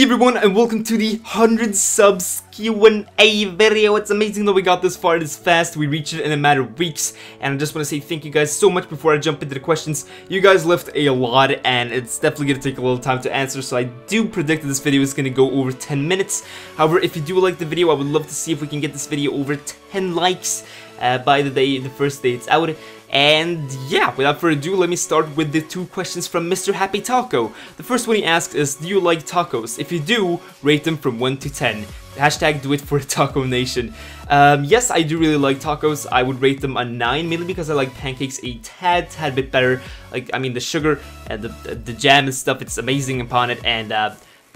everyone, and welcome to the 100 subs Q&A video. It's amazing that we got this far this fast. We reached it in a matter of weeks, and I just want to say thank you guys so much before I jump into the questions. You guys left a lot, and it's definitely going to take a little time to answer, so I do predict that this video is going to go over 10 minutes. However, if you do like the video, I would love to see if we can get this video over 10 likes by the first day it's out. And yeah, without further ado, let me start with the two questions from Mr. Happy Taco. The first one he asks is, do you like tacos? If you do, rate them from 1 to 10. Hashtag do it for Taco Nation. Yes, I do really like tacos. I would rate them a 9, mainly because I like pancakes a tad bit better. Like, I mean, the sugar and the jam and stuff, it's amazing upon it. And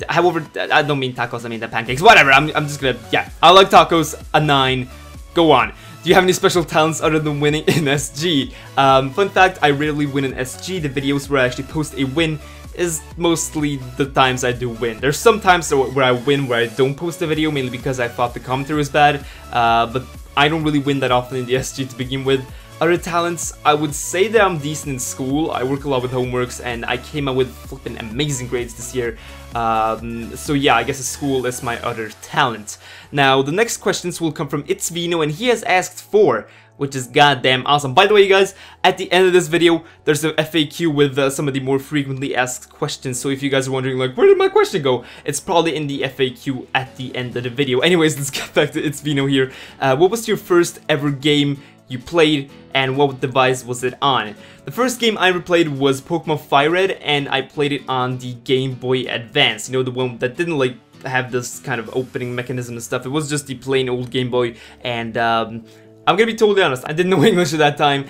however, I don't mean tacos, I mean the pancakes. Whatever, I'm just gonna, yeah, I like tacos, a 9. Go on. Do you have any special talents other than winning in SG? Fun fact, I rarely win in SG. The videos where I actually post a win is mostly the times I do win. There's some times where I win where I don't post a video, mainly because I thought the commentary was bad, but I don't really win that often in the SG to begin with. Other talents, I would say that I'm decent in school. I work a lot with homeworks, and I came out with flipping amazing grades this year. So yeah, I guess school is my other talent. Now, the next questions will come from It's Vino, and he has asked for, which is goddamn awesome. By the way, you guys, at the end of this video, there's a FAQ with some of the more frequently asked questions. So if you guys are wondering, like, where did my question go? It's probably in the FAQ at the end of the video. Anyways, let's get back to It's Vino here. What was your first ever game you played, and what device was it on? The first game I ever played was Pokemon Fire Red, and I played it on the Game Boy Advance. You know, the one that didn't like have this kind of opening mechanism and stuff. It was just the plain old Game Boy, and I'm gonna be totally honest, I didn't know English at that time,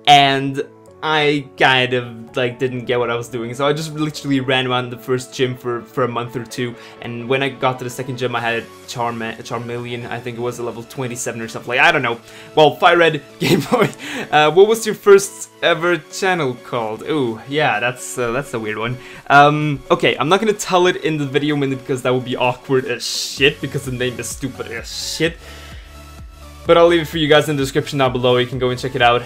and I kind of like didn't get what I was doing, so I just literally ran around the first gym for a month or two, and when I got to the second gym I had a Charmeleon, I think it was a level 27 or something, like, I don't know. Well, Fire Red, Game Boy. What was your first ever channel called? Ooh, yeah, that's a weird one. Okay, I'm not gonna tell it in the video mainly because that would be awkward as shit, because the name is stupid as shit. But I'll leave it for you guys in the description down below, you can go and check it out.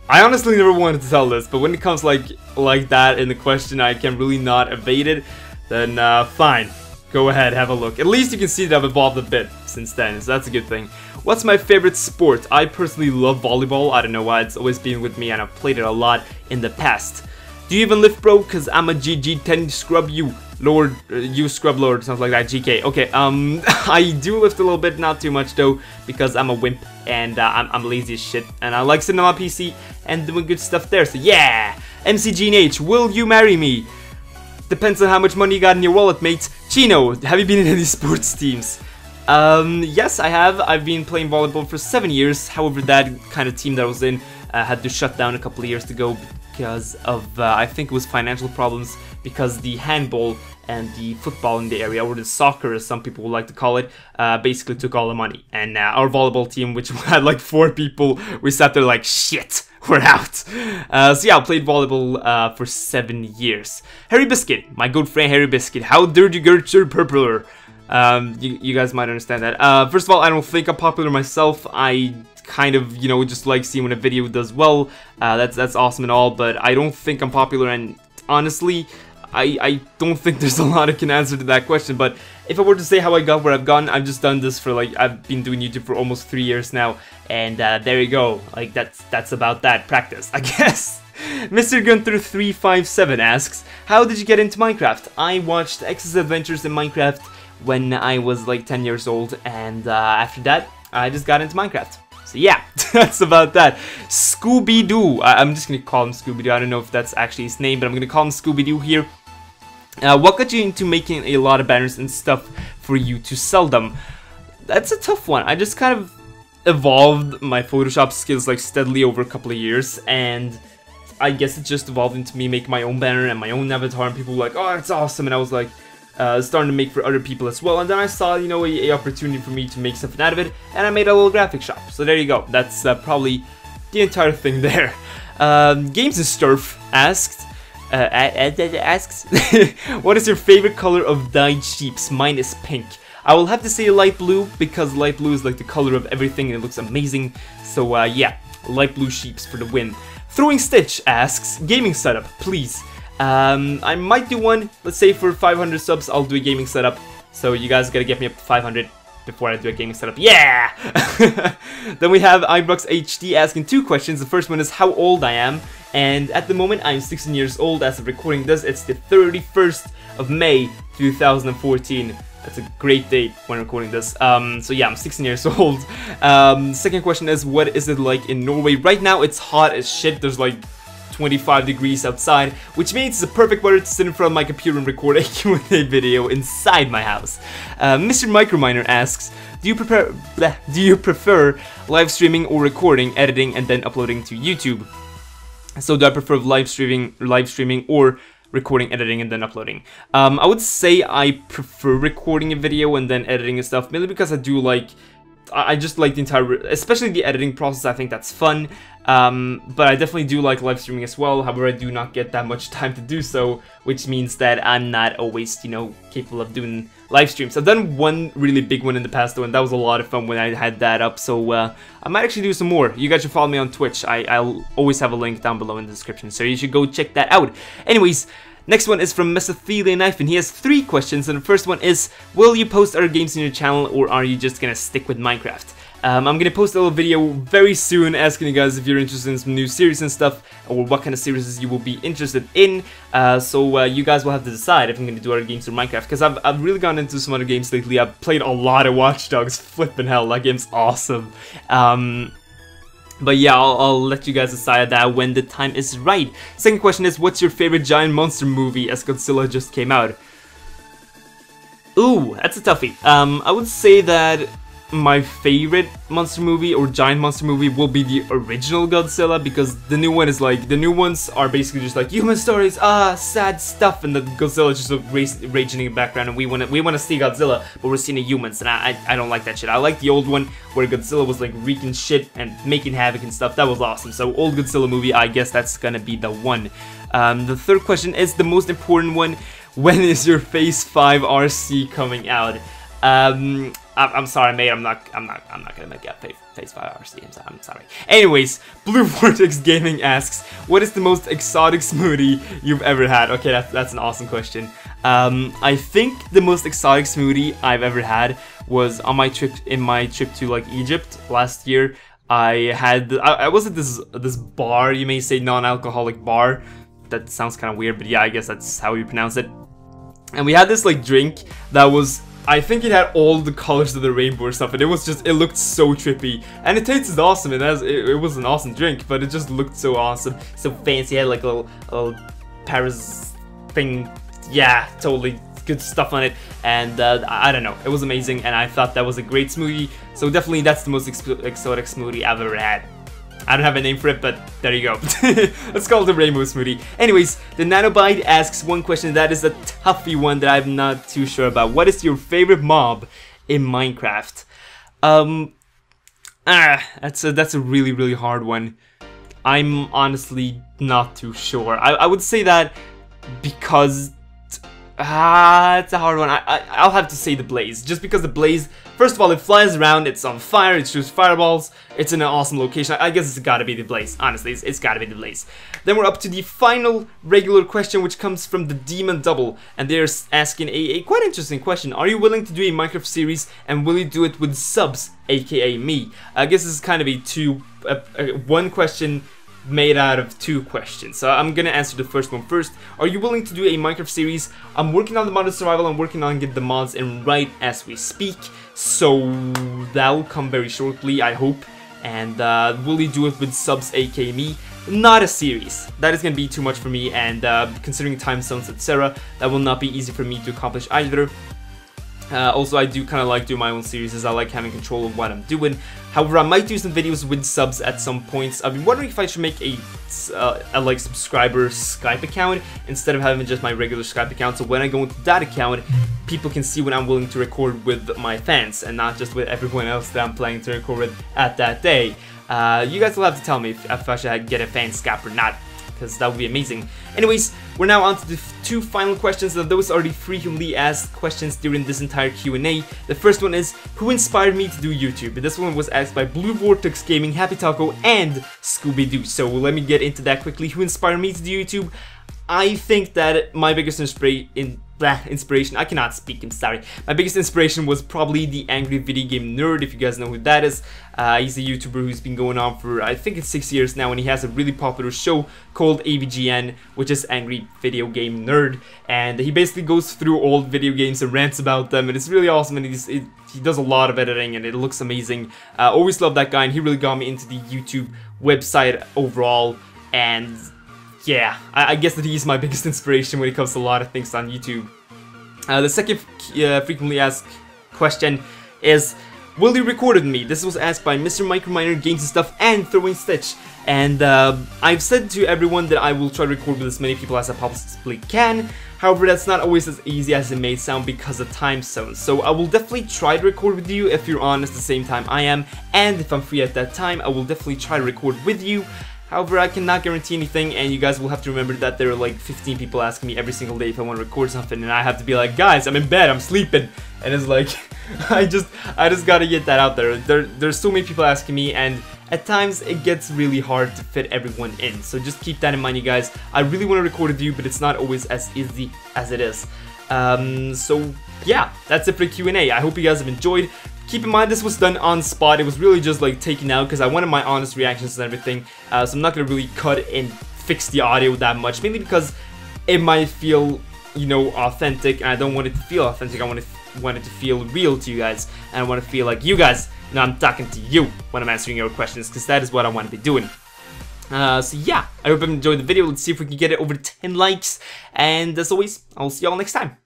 I honestly never wanted to tell this, but when it comes like that in the question, I can really not evade it, then fine. Go ahead, have a look. At least you can see that I've evolved a bit since then, so that's a good thing. What's my favorite sport? I personally love volleyball. I don't know why, it's always been with me and I've played it a lot in the past. Do you even lift, bro? Cause I'm a GG10 scrub you. Lord, you scrub lord, something like that, GK. Okay, I do lift a little bit, not too much though, because I'm a wimp and I'm lazy as shit, and I like sitting on my PC and doing good stuff there, so yeah! MCGNH, will you marry me? Depends on how much money you got in your wallet, mate. Chino, have you been in any sports teams? Yes, I have. I've been playing volleyball for 7 years, however that kind of team that I was in had to shut down a couple of years ago because of, I think it was financial problems, because the handball and the football in the area, or the soccer as some people would like to call it, basically took all the money. And our volleyball team, which had like 4 people, we sat there like, shit, we're out. So yeah, I played volleyball for 7 years. Harry Biscuit, my good friend Harry Biscuit, how dare you get your popular? You guys might understand that. First of all, I don't think I'm popular myself. I kind of, you know, just like seeing when a video does well. That's awesome and all, but I don't think I'm popular, and honestly, I don't think there's a lot I can answer to that question. But if I were to say how I got where I've gone, I've just done this for like, I've been doing YouTube for almost 3 years now, and there you go. Like, that's about that. Practice, I guess. Mr. Gunther357 asks, how did you get into Minecraft? I watched X's Adventures in Minecraft when I was like 10 years old, and after that, I just got into Minecraft. So yeah, that's about that. Scooby-Doo. I'm just gonna call him Scooby-Doo. I don't know if that's actually his name, but I'm gonna call him Scooby-Doo here. What got you into making a lot of banners and stuff for you to sell them? That's a tough one. I just kind of evolved my Photoshop skills like steadily over a couple of years, and I guess it just evolved into me making my own banner and my own avatar, and people were like, oh, it's awesome, and I was like, starting to make for other people as well, and then I saw, you know, a opportunity for me to make something out of it, and I made a little graphic shop. So there you go. That's probably the entire thing there. Games and Sturf asks, what is your favorite color of dyed sheeps? Mine is pink. I will have to say light blue, because light blue is like the color of everything and it looks amazing. So yeah, light blue sheeps for the win. Throwing Stitch asks, gaming setup, please. I might do one, let's say for 500 subs, I'll do a gaming setup. So you guys gotta get me up to 500 before I do a gaming setup. Yeah! Then we have Ibrox HD asking 2 questions. The first one is how old I am. And at the moment, I'm 16 years old as of recording this. It's the 31st of May, 2014. That's a great date when recording this. So yeah, I'm 16 years old. Second question is, what is it like in Norway? Right now, it's hot as shit. There's like 25 degrees outside, which means it's the perfect weather to sit in front of my computer and record a Q&A video inside my house. Mr. Microminer asks, do you prefer live streaming or recording, editing, and then uploading to YouTube? So do I prefer live streaming or recording, editing, and then uploading? I would say I prefer recording a video and then editing and stuff, mainly because I just like the entire, especially the editing process. I think that's fun. But I definitely do like live streaming as well. However, I do not get that much time to do so, which means that I'm not always, you know, capable of doing live streams. I've done one really big one in the past though, and that was a lot of fun when I had that up. So I might actually do some more. You guys should follow me on Twitch. I'll always have a link down below in the description, so you should go check that out. Anyways, next one is from Mesothelian Knife, and he has 3 questions, and the first one is, will you post other games on your channel, or are you just gonna stick with Minecraft? I'm gonna post a little video very soon asking you guys if you're interested in some new series and stuff, or what kind of series you will be interested in, so you guys will have to decide if I'm gonna do other games or Minecraft, because I've really gone into some other games lately. I've played a lot of Watch Dogs. Flippin' hell, that game's awesome. But yeah, I'll let you guys decide that when the time is right. Second question is, what's your favorite giant monster movie, as Godzilla just came out? Ooh, that's a toughie. I would say that my favorite monster movie or giant monster movie will be the original Godzilla, because the new one is like, the new ones are basically just like human stories, sad stuff, and the Godzilla is just like raging in the background, and we wanna see Godzilla, but we're seeing the humans, and I don't like that shit. I like the old one where Godzilla was like wreaking shit and making havoc and stuff. That was awesome. So old Godzilla movie, I guess that's gonna be the one. The third question is the most important one. When is your Phase 5 RC coming out? I'm sorry, mate. I'm not gonna make that Phase 5 RC. I'm sorry. Anyways, Blue Vortex Gaming asks, what is the most exotic smoothie you've ever had? Okay, that's an awesome question. I think the most exotic smoothie I've ever had was on my trip to like Egypt last year. I was at this bar, you may say non-alcoholic bar. That sounds kind of weird, but yeah, I guess that's how you pronounce it. And we had this like drink that was, I think it had all the colors of the rainbow or stuff, and it looked so trippy, and it tasted awesome. It was an awesome drink, but it just looked so awesome, so fancy. It had like a little Paris thing, yeah, totally good stuff on it, and I don't know, it was amazing, and I thought that was a great smoothie. So definitely that's the most exotic smoothie I've ever had. I don't have a name for it, but there you go. Let's call it the rainbow smoothie. Anyways, the Nanobite asks one question that is a toughy one that I'm not too sure about. What is your favorite mob in Minecraft? That's a really hard one. I'm honestly not too sure. I would say that because it's a hard one. I'll have to say the Blaze, just because the Blaze, first of all, it flies around, it's on fire, it shoots fireballs, it's in an awesome location. I guess it's gotta be the Blaze. Honestly, it's gotta be the Blaze. Then we're up to the final regular question, which comes from the Demon Double, and they're asking a quite interesting question. Are you willing to do a Minecraft series, and will you do it with subs, aka me? I guess this is kind of one question made out of 2 questions, so I'm gonna answer the first one first. Are you willing to do a Minecraft series? I'm working on the modded survival. I'm working on getting the mods in right as we speak, so that will come very shortly, I hope. And will you do it with subs, aka me? Not a series. That is gonna be too much for me, and considering time zones, etc., that will not be easy for me to accomplish either. Also, I do kind of like doing my own series, as I like having control of what I'm doing. However, I might do some videos with subs at some points. I've been wondering if I should make a like subscriber Skype account instead of having just my regular Skype account. So when I go into that account, people can see when I'm willing to record with my fans and not just with everyone else that I'm planning to record with at that day. You guys will have to tell me if I should get a fan Skype or not, because that would be amazing. Anyways, we're now on to the 2 final questions, and those are the frequently asked questions during this entire Q&A. The first one is, who inspired me to do YouTube? This one was asked by Blue Vortex Gaming, Happy Taco, and Scooby Doo. So let me get into that quickly. Who inspired me to do YouTube? I think that my biggest inspiration, I cannot speak, I'm sorry. My biggest inspiration was probably the Angry Video Game Nerd, if you guys know who that is. He's a YouTuber who's been going on for, I think it's 6 years now, and he has a really popular show called AVGN, which is Angry Video Game Nerd, and he basically goes through old video games and rants about them, and it's really awesome, and he does a lot of editing, and it looks amazing. Always love that guy, and he really got me into the YouTube website overall, and yeah, I guess that he's my biggest inspiration when it comes to a lot of things on YouTube. The second frequently asked question is, will you record with me? This was asked by Mr. Microminer, Games and Stuff, and Throwing Stitch. And I've said to everyone that I will try to record with as many people as I possibly can. However, that's not always as easy as it may sound because of time zones. So I will definitely try to record with you if you're on at the same time I am. And if I'm free at that time, I will definitely try to record with you. However, I cannot guarantee anything, and you guys will have to remember that there are like 15 people asking me every single day if I want to record something, and I have to be like, guys, I'm in bed, I'm sleeping, and it's like, I just gotta get that out there. There's so many people asking me, and at times it gets really hard to fit everyone in, so just keep that in mind, you guys. I really want to record with you, but it's not always as easy as it is. So yeah, that's it for the Q&A. I hope you guys have enjoyed. Keep in mind, this was done on spot. It was really just like taken out because I wanted my honest reactions and everything. So I'm not gonna really cut and fix the audio that much, mainly because it might feel, you know, authentic, and I don't want it to feel authentic. I want it to feel real to you guys, and I want to feel like you guys know I'm talking to you when I'm answering your questions, because that is what I want to be doing. So yeah, I hope you enjoyed the video. Let's see if we can get it over 10 likes, and as always, I'll see y'all next time.